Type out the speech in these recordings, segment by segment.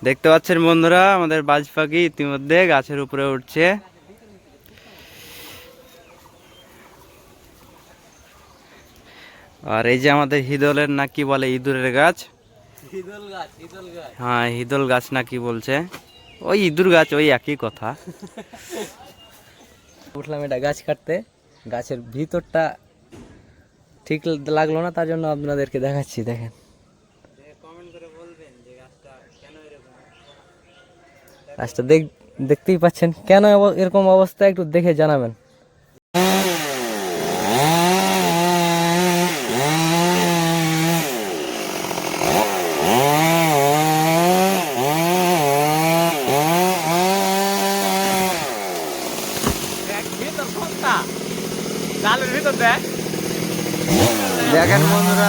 দেখতে পাচ্ছেন বন্ধুরা, আমাদের বাজ পাখি ইতিমধ্যে গাছের উপরে উঠছে। আর এই যে আমাদের হিদলের না কি বলে, ইঁদুরের গাছ। হ্যাঁ, হিদল গাছ না কি বলছে, ওই ইঁদুর গাছ, ওই একই কথা। উঠলাম এটা গাছ কাটতে, গাছের ভিতরটা ঠিক লাগলো না, তার জন্য আপনাদেরকে দেখাচ্ছি। দেখেন, গাছটা দেখতেই পাচ্ছেন, কেন এরকম অবস্থা একটু দেখে জানাবেন। দেখেন বন্ধুরা,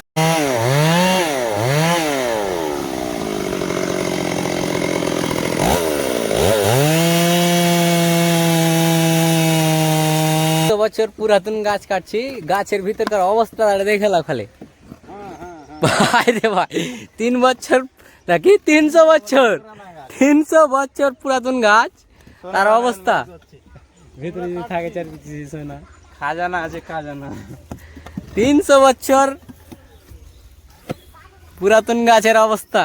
বছর পুরাতন গাছ কাটছি, গাছের ভিতরকার অবস্থা দেখে লাও খালি। ভাই রে ভাই, 3 বছর নাকি 300 বছর, 300 বছর পুরাতন গাছ, তার অবস্থা ভিতরে যদি থাকে চার কিছু না, খাজানা আছে খাজানা। 300 বছর পুরাতন গাছের অবস্থা।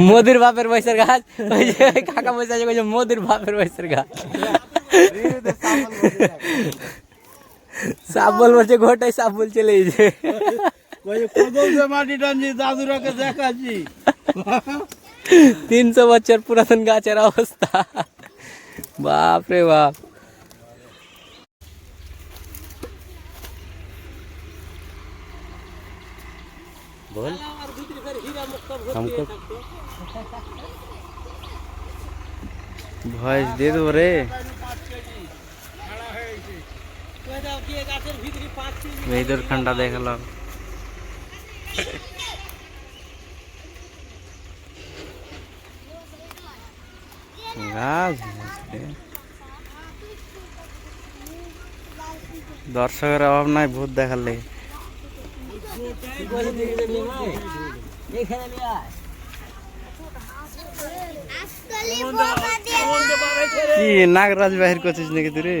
মোদির বাপের বয়সের গাছ, ওই যে কাকা বসে আছে, ওই যে মোদির বাপের বয়সের গাছ। সাবল বলছে, ঘোটাই সাবল চলে গেছে। মাটি টানছি, দাদুরাকে দেখাচ্ছি। 300 বছর পুরাতন গাছের অবস্থা, বাপ রে বাপ। बोल हमको ভয়েস দিয়ে দেবো রে। মেয়েদের ঠান্ডা দেখালাম। গাছ দর্শকের অভাব নাই ভূত দেখালে। কি নাগরাজ বাহির করছিস নাকি তুই রে?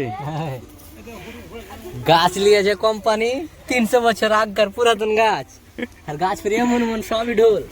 গাছ লিয়েছে কোম্পানি 300 বছর আগকার পুরাতন গাছ, আর গাছ ফিরে এমন সবই ঢোল।